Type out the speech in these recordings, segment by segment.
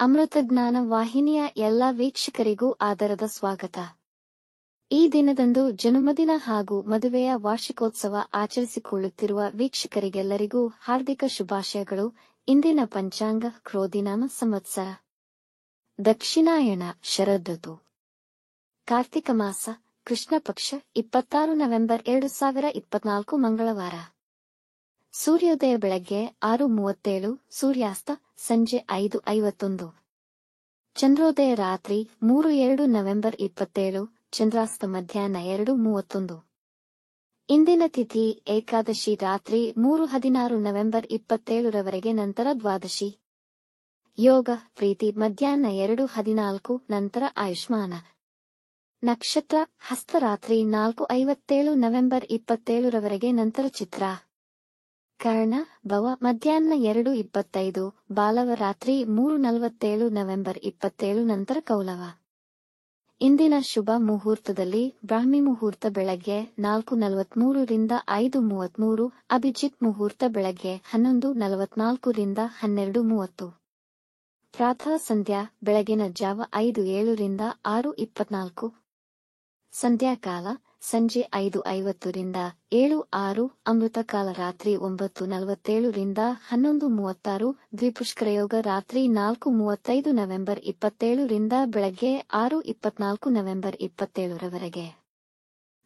ಅಮೃತಜ್ಞಾನ ವಾಹಿನಿಯ ಎಲ್ಲಾ ವೀಕ್ಷಕರಿಗೂ ಆದರದ ಸ್ವಾಗತ. ಈ ದಿನದಂದು ಜನ್ಮದಿನ ಹಾಗೂ ಮದುವೆಯ ವಾರ್ಷಿಕೋತ್ಸವ ಆಚರಿಸಿಕೊಳ್ಳುತ್ತಿರುವ ವೀಕ್ಷಕರಿಗೆಲ್ಲರಿಗೂ ಹಾರ್ದಿಕ ಶುಭಾಶಯಗಳು. ಇಂದಿನ ಪಂಚಾಂಗ ಕ್ರೋಧಿನಾಮ ಸಂವತ್ಸರ ದಕ್ಷಿಣಾಯಣ ಶರದೃತು ಕಾರ್ತಿಕ ಮಾಸ ಕೃಷ್ಣ ಪಕ್ಷ 26 ನವೆಂಬರ್ 2024 ಮಂಗಳವಾರ. ಸೂರ್ಯೋದಯ ಬೆಳಗ್ಗೆ 6:37, ಸೂರ್ಯಾಸ್ತ ಸಂಜೆ 5:51. ಚಂದ್ರೋದಯ ರಾತ್ರಿ 3:02 ನವೆಂಬರ್ 27, ಚಂದ್ರಾಸ್ತ ಮಧ್ಯಾಹ್ನ 2:31. ಇಂದಿನ ತಿಥಿ ಏಕಾದಶಿ ರಾತ್ರಿ 3:16 ನವೆಂಬರ್ 27 ರವರೆಗೆ, ನಂತರ ದ್ವಾದಶಿ. ಯೋಗ ಪ್ರೀತಿ ಮಧ್ಯಾಹ್ನ 2:14 ನಂತರ ಆಯುಷ್ಮಾನ. ನಕ್ಷತ್ರ ಹಸ್ತ ರಾತ್ರಿ 4:57 ನವೆಂಬರ್ 27 ರವರೆಗೆ, ನಂತರ ಚಿತ್ರ. ಕರ್ಣ ಭವ ಮಧ್ಯಾಹ್ನ 2:25, ಬಾಲವ ರಾತ್ರಿ 3:47 ನವೆಂಬರ್ 27 ನಂತರ ಕೌಲವ. ಇಂದಿನ ಶುಭ ಮುಹೂರ್ತದಲ್ಲಿ ಬ್ರಾಹ್ಮಿ ಮುಹೂರ್ತ ಬೆಳಗ್ಗೆ 4:43 ರಿಂದ 5:33, ಅಭಿಜಿತ್ ಮುಹೂರ್ತ ಬೆಳಗ್ಗೆ 11:44 ರಿಂದ 12:30. ಪ್ರಾತಃ ಸಂಧ್ಯಾ ಬೆಳಗಿನ ಜಾವ 5:07 ರಿಂದ 6:24. ಸಂಧ್ಯಾಕಾಲ ಸಂಜೆ 5:50 ರಿಂದ 7:06, ಅಮೃತಕಾಲ ರಾತ್ರಿ 9:47 ರಿಂದ 11:36, ದ್ವಿಪುಷ್ಕರಯೋಗ ರಾತ್ರಿ 4:35 ನವೆಂಬರ್ 27 ರಿಂದ ಬೆಳಗ್ಗೆ 6:24 ನವೆಂಬರ್ 27 ರವರೆಗೆ.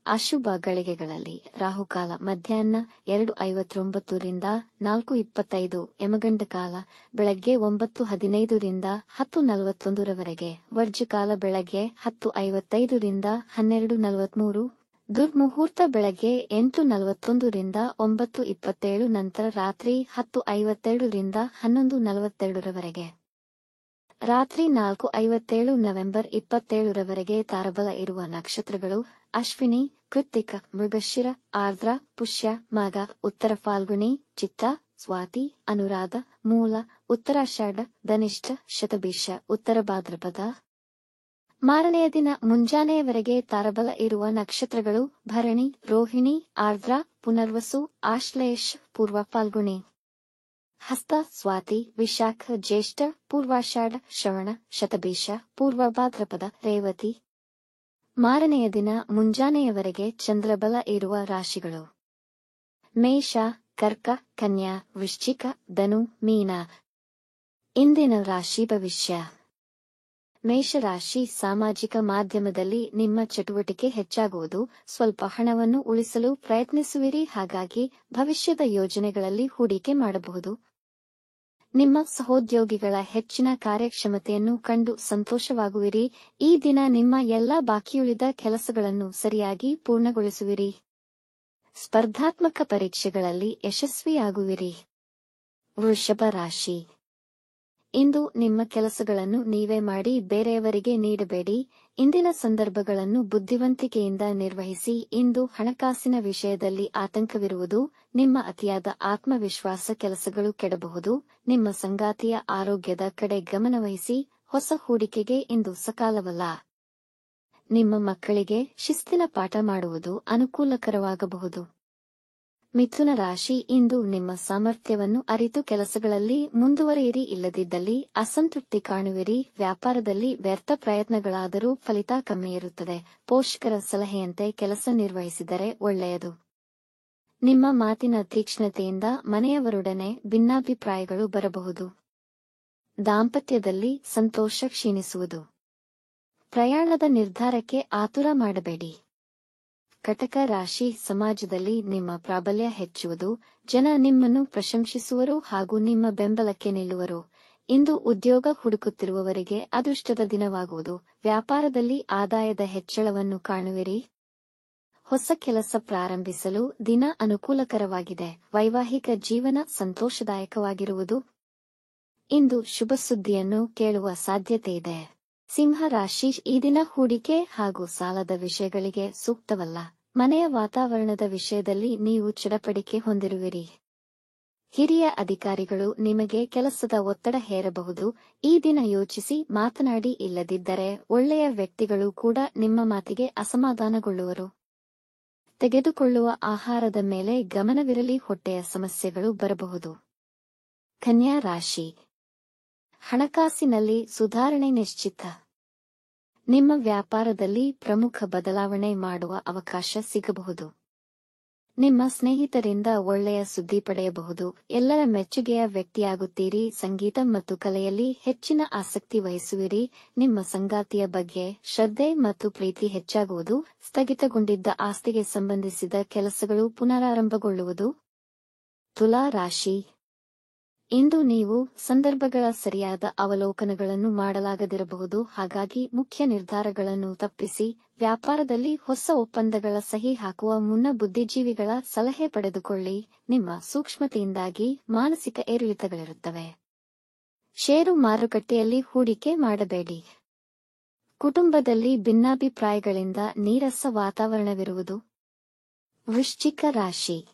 ಅಶುಭ ಗಳಿಗೆಗಳಲ್ಲಿ ರಾಹುಕಾಲ ಮಧ್ಯಾಹ್ನ 2:59 ರಿಂದ 4:25, ಯಮಗಂಡ ಕಾಲ ಬೆಳಗ್ಗೆ 9:15 ರಿಂದ 10:41 ರವರೆಗೆ, ವರ್ಜ್ಯಕಾಲ ಬೆಳಗ್ಗೆ 10:55 ರಿಂದ 12:43, ದುರ್ಮುಹೂರ್ತ ಬೆಳಗ್ಗೆ 8:41 ರಿಂದ 9:27, ನಂತರ ರಾತ್ರಿ 10:52 ರಿಂದ 11:42 ರವರೆಗೆ. ರಾತ್ರಿ 4:57 ನವೆಂಬರ್ 27 ರವರೆಗೆ ತಾರಬಲ ಇರುವ ನಕ್ಷತ್ರಗಳು ಅಶ್ವಿನಿ, ಕೃತ್ತಿಕ, ಮೃಗಶಿರ, ಆರ್ದ್ರ, ಪುಷ್ಯ, ಮಾಘ, ಉತ್ತರ ಫಾಲ್ಗುಣಿ, ಚಿತ್ತ, ಸ್ವಾತಿ, ಅನುರಾಧ, ಮೂಲ, ಉತ್ತರಾಷಾಢ, ಧನಿಷ್ಠ, ಶತಭಿಷ, ಉತ್ತರ ಭಾದ್ರಪದ. ಮಾರನೆಯ ದಿನ ಮುಂಜಾನೆಯವರೆಗೆ ತಾರಬಲ ಇರುವ ನಕ್ಷತ್ರಗಳು ಭರಣಿ, ರೋಹಿಣಿ, ಆರ್ದ್ರ, ಪುನರ್ವಸು, ಆಶ್ಲೇಷ, ಪೂರ್ವ ಫಾಲ್ಗುಣಿ, ಹಸ್ತ, ಸ್ವಾತಿ, ವಿಶಾಖ, ಜ್ಯೇಷ್ಠ, ಪೂರ್ವಾಷಾಢ, ಶ್ರವಣ, ಶತಭಿಷ, ಪೂರ್ವ ಭಾದ್ರಪದ, ರೇವತಿ. ಮಾರನೆಯ ದಿನ ಮುಂಜಾನೆಯವರೆಗೆ ಚಂದ್ರಬಲ ಇರುವ ರಾಶಿಗಳು ಮೇಷ, ಕರ್ಕ, ಕನ್ಯಾ, ವೃಶ್ಚಿಕ, ಧನು, ಮೀನ. ಇಂದಿನ ರಾಶಿ ಭವಿಷ್ಯ. ಮೇಷರಾಶಿ, ಸಾಮಾಜಿಕ ಮಾಧ್ಯಮದಲ್ಲಿ ನಿಮ್ಮ ಚಟುವಟಿಕೆ ಹೆಚ್ಚಾಗುವುದು. ಸ್ವಲ್ಪ ಹಣವನ್ನು ಉಳಿಸಲು ಪ್ರಯತ್ನಿಸುವಿರಿ, ಹಾಗಾಗಿ ಭವಿಷ್ಯದ ಯೋಜನೆಗಳಲ್ಲಿ ಹೂಡಿಕೆ ಮಾಡಬಹುದು. ನಿಮ್ಮ ಸಹೋದ್ಯೋಗಿಗಳ ಹೆಚ್ಚಿನ ಕಾರ್ಯಕ್ಷಮತೆಯನ್ನು ಕಂಡು ಸಂತೋಷವಾಗುವಿರಿ. ಈ ದಿನ ನಿಮ್ಮ ಎಲ್ಲಾ ಬಾಕಿಯುಳಿದ ಕೆಲಸಗಳನ್ನು ಸರಿಯಾಗಿ ಪೂರ್ಣಗೊಳಿಸುವಿರಿ. ಸ್ಪರ್ಧಾತ್ಮಕ ಪರೀಕ್ಷೆಗಳಲ್ಲಿ ಯಶಸ್ವಿಯಾಗುವಿರಿ. ವೃಷಭ ರಾಶಿ, ಇಂದು ನಿಮ್ಮ ಕೆಲಸಗಳನ್ನು ನೀವೇ ಮಾಡಿ ಬೇರೆಯವರಿಗೆ ನೀಡಬೇಡಿ. ಇಂದಿನ ಸಂದರ್ಭಗಳನ್ನು ಬುದ್ಧಿವಂತಿಕೆಯಿಂದ ನಿರ್ವಹಿಸಿ. ಇಂದು ಹಣಕಾಸಿನ ವಿಷಯದಲ್ಲಿ ಆತಂಕವಿರುವುದು. ನಿಮ್ಮ ಅತಿಯಾದ ಆತ್ಮವಿಶ್ವಾಸ ಕೆಲಸಗಳು ಕೆಡಬಹುದು. ನಿಮ್ಮ ಸಂಗಾತಿಯ ಆರೋಗ್ಯದ ಕಡೆ ಗಮನವಹಿಸಿ. ಹೊಸ ಹೂಡಿಕೆಗೆ ಇಂದು ಸಕಾಲವಲ್ಲ. ನಿಮ್ಮ ಮಕ್ಕಳಿಗೆ ಶಿಸ್ತಿನ ಪಾಠ ಮಾಡುವುದು ಅನುಕೂಲಕರವಾಗಬಹುದು. ಮಿಥುನ ರಾಶಿ, ಇಂದು ನಿಮ್ಮ ಸಾಮರ್ಥ್ಯವನ್ನು ಅರಿತು ಕೆಲಸಗಳಲ್ಲಿ ಮುಂದುವರಿಯಿರಿ. ಇಲ್ಲದಿದ್ದಲ್ಲಿ ಅಸಂತೃಪ್ತಿ ಕಾಣುವಿರಿ. ವ್ಯಾಪಾರದಲ್ಲಿ ವ್ಯರ್ಥ ಪ್ರಯತ್ನಗಳಾದರೂ ಫಲಿತ ಕಮ್ಮಿ ಇರುತ್ತದೆ. ಪೋಷಕರ ಸಲಹೆಯಂತೆ ಕೆಲಸ ನಿರ್ವಹಿಸಿದರೆ ಒಳ್ಳೆಯದು. ನಿಮ್ಮ ಮಾತಿನ ತೀಕ್ಷ್ಣತೆಯಿಂದ ಮನೆಯವರೊಡನೆ ಭಿನ್ನಾಭಿಪ್ರಾಯಗಳು ಬರಬಹುದು. ದಾಂಪತ್ಯದಲ್ಲಿ ಸಂತೋಷ ಕ್ಷೀಣಿಸುವುದು. ಪ್ರಯಾಣದ ನಿರ್ಧಾರಕ್ಕೆ ಆತುರ ಮಾಡಬೇಡಿ. ಕಟಕ ರಾಶಿ, ಸಮಾಜದಲ್ಲಿ ನಿಮ್ಮ ಪ್ರಾಬಲ್ಯ ಹೆಚ್ಚುವುದು. ಜನ ನಿಮ್ಮನ್ನು ಪ್ರಶಂಸಿಸುವರು ಹಾಗೂ ನಿಮ್ಮ ಬೆಂಬಲಕ್ಕೆ ನಿಲ್ಲುವರು. ಇಂದು ಉದ್ಯೋಗ ಹುಡುಕುತ್ತಿರುವವರಿಗೆ ಅದೃಷ್ಟದ ದಿನವಾಗುವುದು. ವ್ಯಾಪಾರದಲ್ಲಿ ಆದಾಯದ ಹೆಚ್ಚಳವನ್ನು ಕಾಣುವಿರಿ. ಹೊಸ ಕೆಲಸ ಪ್ರಾರಂಭಿಸಲು ದಿನ ಅನುಕೂಲಕರವಾಗಿದೆ. ವೈವಾಹಿಕ ಜೀವನ ಸಂತೋಷದಾಯಕವಾಗಿರುವುದು. ಇಂದು ಶುಭ ಸುದ್ದಿಯನ್ನು ಕೇಳುವ ಸಾಧ್ಯತೆಯಿದೆ. ಸಿಂಹ ರಾಶಿ, ಈ ದಿನ ಹೂಡಿಕೆ ಹಾಗೂ ಸಾಲದ ವಿಷಯಗಳಿಗೆ ಸೂಕ್ತವಲ್ಲ. ಮನೆಯ ವಾತಾವರಣದ ವಿಷಯದಲ್ಲಿ ನೀವು ಚಡಪಡಿಕೆ ಹೊಂದಿರುವಿರಿ. ಹಿರಿಯ ಅಧಿಕಾರಿಗಳು ನಿಮಗೆ ಕೆಲಸದ ಒತ್ತಡ ಹೇರಬಹುದು. ಈ ದಿನ ಯೋಚಿಸಿ ಮಾತನಾಡಿ. ಇಲ್ಲದಿದ್ದರೆ ಒಳ್ಳೆಯ ವ್ಯಕ್ತಿಗಳು ಕೂಡ ನಿಮ್ಮ ಮಾತಿಗೆ ಅಸಮಾಧಾನಗೊಳ್ಳುವರು. ತೆಗೆದುಕೊಳ್ಳುವ ಆಹಾರದ ಮೇಲೆ ಗಮನವಿರಲಿ. ಹೊಟ್ಟೆಯ ಸಮಸ್ಯೆಗಳು ಬರಬಹುದು. ಕನ್ಯಾ ರಾಶಿ, ಹಣಕಾಸಿನಲ್ಲಿ ಸುಧಾರಣೆ ನಿಶ್ಚಿತ. ನಿಮ್ಮ ವ್ಯಾಪಾರದಲ್ಲಿ ಪ್ರಮುಖ ಬದಲಾವಣೆ ಮಾಡುವ ಅವಕಾಶ ಸಿಗಬಹುದು. ನಿಮ್ಮ ಸ್ನೇಹಿತರಿಂದ ಒಳ್ಳೆಯ ಸುದ್ದಿ ಪಡೆಯಬಹುದು. ಎಲ್ಲರ ಮೆಚ್ಚುಗೆಯ ವ್ಯಕ್ತಿಯಾಗುತ್ತೀರಿ. ಸಂಗೀತ ಮತ್ತು ಕಲೆಯಲ್ಲಿ ಹೆಚ್ಚಿನ ಆಸಕ್ತಿ ವಹಿಸುವಿರಿ. ನಿಮ್ಮ ಸಂಗಾತಿಯ ಬಗ್ಗೆ ಶ್ರದ್ಧೆ ಮತ್ತು ಪ್ರೀತಿ ಹೆಚ್ಚಾಗುವುದು. ಸ್ಥಗಿತಗೊಂಡಿದ್ದ ಆಸ್ತಿಗೆ ಸಂಬಂಧಿಸಿದ ಕೆಲಸಗಳು ಪುನರಾರಂಭಗೊಳ್ಳುವುದು. ತುಲಾ ರಾಶಿ. ಇಂದು ನೀವು ಸಂದರ್ಭಗಳ ಸರಿಯಾದ ಅವಲೋಕನಗಳನ್ನು ಮಾಡಲಾಗದಿರಬಹುದು. ಹಾಗಾಗಿ ಮುಖ್ಯ ನಿರ್ಧಾರಗಳನ್ನು ತಪ್ಪಿಸಿ ವ್ಯಾಪಾರದಲ್ಲಿ ಹೊಸ ಒಪ್ಪಂದಗಳ ಸಹಿ ಹಾಕುವ ಮುನ್ನ ಬುದ್ಧಿಜೀವಿಗಳ ಸಲಹೆ ಪಡೆದುಕೊಳ್ಳಿ. ನಿಮ್ಮ ಸೂಕ್ಷ್ಮತೆಯಿಂದಾಗಿ ಮಾನಸಿಕ ಏರಿಳಿತಗಳಿರುತ್ತವೆ. ಷೇರು ಮಾರುಕಟ್ಟೆಯಲ್ಲಿ ಹೂಡಿಕೆ ಮಾಡಬೇಡಿ. ಕುಟುಂಬದಲ್ಲಿ ಭಿನ್ನಾಭಿಪ್ರಾಯಗಳಿಂದ ನೀರಸ ವಾತಾವರಣವಿರುವುದು. ವೃಶ್ಚಿಕ ರಾಶಿ.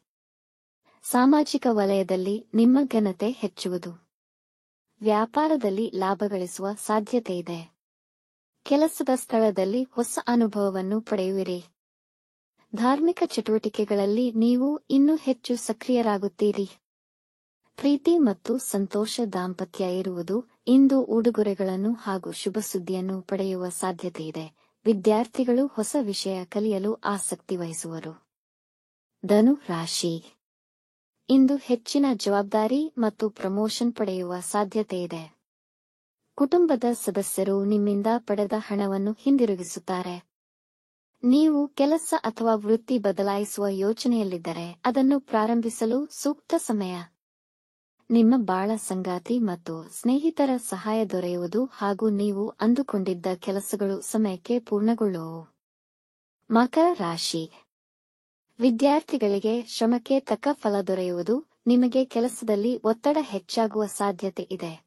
ಸಾಮಾಜಿಕ ವಲಯದಲ್ಲಿ ನಿಮ್ಮ ಘನತೆ ಹೆಚ್ಚುವುದು. ವ್ಯಾಪಾರದಲ್ಲಿ ಲಾಭ ಗಳಿಸುವ ಸಾಧ್ಯತೆಯಿದೆ. ಕೆಲಸದ ಸ್ಥಳದಲ್ಲಿ ಹೊಸ ಅನುಭವವನ್ನು ಪಡೆಯುವಿರಿ. ಧಾರ್ಮಿಕ ಚಟುವಟಿಕೆಗಳಲ್ಲಿ ನೀವು ಇನ್ನೂ ಹೆಚ್ಚು ಸಕ್ರಿಯರಾಗುತ್ತೀರಿ. ಪ್ರೀತಿ ಮತ್ತು ಸಂತೋಷ ದಾಂಪತ್ಯ ಇರುವುದು. ಇಂದು ಉಡುಗೊರೆಗಳನ್ನು ಹಾಗೂ ಶುಭ ಸುದ್ದಿಯನ್ನು ಪಡೆಯುವ ಸಾಧ್ಯತೆಯಿದೆ. ವಿದ್ಯಾರ್ಥಿಗಳು ಹೊಸ ವಿಷಯ ಕಲಿಯಲು ಆಸಕ್ತಿ ವಹಿಸುವರು. ಧನು ರಾಶಿ. ಇಂದು ಹೆಚ್ಚಿನ ಜವಾಬ್ದಾರಿ ಮತ್ತು ಪ್ರಮೋಷನ್ ಪಡೆಯುವ ಸಾಧ್ಯತೆಯಿದೆ. ಕುಟುಂಬದ ಸದಸ್ಯರು ನಿಮ್ಮಿಂದ ಪಡೆದ ಹಣವನ್ನು ಹಿಂದಿರುಗಿಸುತ್ತಾರೆ. ನೀವು ಕೆಲಸ ಅಥವಾ ವೃತ್ತಿ ಬದಲಾಯಿಸುವ ಯೋಚನೆಯಲ್ಲಿದ್ದರೆ ಅದನ್ನು ಪ್ರಾರಂಭಿಸಲು ಸೂಕ್ತ ಸಮಯ. ನಿಮ್ಮ ಬಾಳ ಸಂಗಾತಿ ಮತ್ತು ಸ್ನೇಹಿತರ ಸಹಾಯ ದೊರೆಯುವುದು ಹಾಗೂ ನೀವು ಅಂದುಕೊಂಡಿದ್ದ ಕೆಲಸಗಳು ಸಮಯಕ್ಕೆ ಪೂರ್ಣಗೊಳ್ಳುವವು. ಮಕರ ರಾಶಿ. ವಿದ್ಯಾರ್ಥಿಗಳಿಗೆ ಶ್ರಮಕ್ಕೆ ತಕ್ಕ ಫಲ ದೊರೆಯುವುದು. ನಿಮಗೆ ಕೆಲಸದಲ್ಲಿ ಒತ್ತಡ ಹೆಚ್ಚಾಗುವ ಸಾಧ್ಯತೆ ಇದೆ.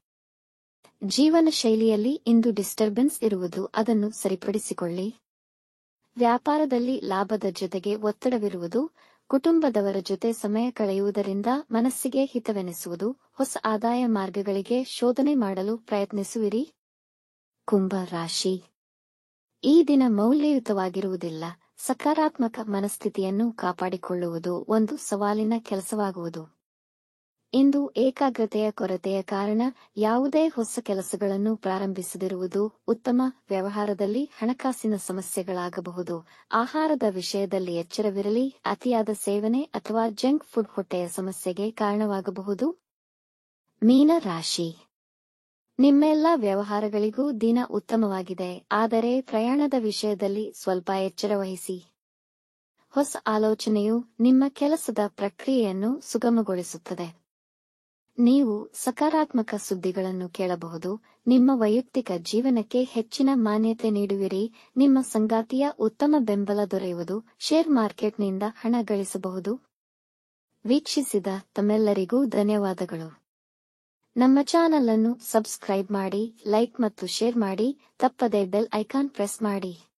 ಜೀವನ ಶೈಲಿಯಲ್ಲಿ ಇಂದು ಡಿಸ್ಟರ್ಬೆನ್ಸ್ ಇರುವುದು. ಅದನ್ನು ಸರಿಪಡಿಸಿಕೊಳ್ಳಿ. ವ್ಯಾಪಾರದಲ್ಲಿ ಲಾಭದ ಜೊತೆಗೆ ಒತ್ತಡವಿರುವುದು. ಕುಟುಂಬದವರ ಜೊತೆ ಸಮಯ ಕಳೆಯುವುದರಿಂದ ಮನಸ್ಸಿಗೆ ಹಿತವೆನಿಸುವುದು. ಹೊಸ ಆದಾಯ ಮಾರ್ಗಗಳಿಗೆ ಶೋಧನೆ ಮಾಡಲು ಪ್ರಯತ್ನಿಸುವಿರಿ. ಕುಂಭ ರಾಶಿ. ಈ ದಿನ ಮೌಲ್ಯಯುತವಾಗಿರುವುದಿಲ್ಲ. ಸಕಾರಾತ್ಮಕ ಮನಸ್ಥಿತಿಯನ್ನು ಕಾಪಾಡಿಕೊಳ್ಳುವುದು ಒಂದು ಸವಾಲಿನ ಕೆಲಸವಾಗುವುದು. ಇಂದು ಏಕಾಗ್ರತೆಯ ಕೊರತೆಯ ಕಾರಣ ಯಾವುದೇ ಹೊಸ ಕೆಲಸಗಳನ್ನು ಪ್ರಾರಂಭಿಸದಿರುವುದು ಉತ್ತಮ. ವ್ಯವಹಾರದಲ್ಲಿ ಹಣಕಾಸಿನ ಸಮಸ್ಯೆಗಳಾಗಬಹುದು. ಆಹಾರದ ವಿಷಯದಲ್ಲಿ ಎಚ್ಚರವಿರಲಿ. ಅತಿಯಾದ ಸೇವನೆ ಅಥವಾ ಜಂಕ್ ಫುಡ್ ಹೊಟ್ಟೆಯ ಸಮಸ್ಯೆಗೆ ಕಾರಣವಾಗಬಹುದು. ಮೀನ ರಾಶಿ. ನಿಮ್ಮೆಲ್ಲ ವ್ಯವಹಾರಗಳಿಗೂ ದಿನ ಉತ್ತಮವಾಗಿದೆ. ಆದರೆ ಪ್ರಯಾಣದ ವಿಷಯದಲ್ಲಿ ಸ್ವಲ್ಪ ಎಚ್ಚರ ವಹಿಸಿ. ಹೊಸ ಆಲೋಚನೆಯು ನಿಮ್ಮ ಕೆಲಸದ ಪ್ರಕ್ರಿಯೆಯನ್ನು ಸುಗಮಗೊಳಿಸುತ್ತದೆ. ನೀವು ಸಕಾರಾತ್ಮಕ ಸುದ್ದಿಗಳನ್ನು ಕೇಳಬಹುದು. ನಿಮ್ಮ ವೈಯಕ್ತಿಕ ಜೀವನಕ್ಕೆ ಹೆಚ್ಚಿನ ಮಾನ್ಯತೆ ನೀಡುವಿರಿ. ನಿಮ್ಮ ಸಂಗಾತಿಯ ಉತ್ತಮ ಬೆಂಬಲ ದೊರೆಯುವುದು. ಶೇರ್ ಮಾರ್ಕೆಟ್ನಿಂದ ಹಣ ಗಳಿಸಬಹುದು. ವೀಕ್ಷಿಸಿದ ತಮ್ಮೆಲ್ಲರಿಗೂ ಧನ್ಯವಾದಗಳು. ನಮ್ಮ ಚಾನಲ್ ಅನ್ನು ಸಬ್ಸ್ಕ್ರೈಬ್ ಮಾಡಿ, ಲೈಕ್ ಮತ್ತು ಶೇರ್ ಮಾಡಿ. ತಪ್ಪದೇ ಬೆಲ್ ಐಕಾನ್ ಪ್ರೆಸ್ ಮಾಡಿ.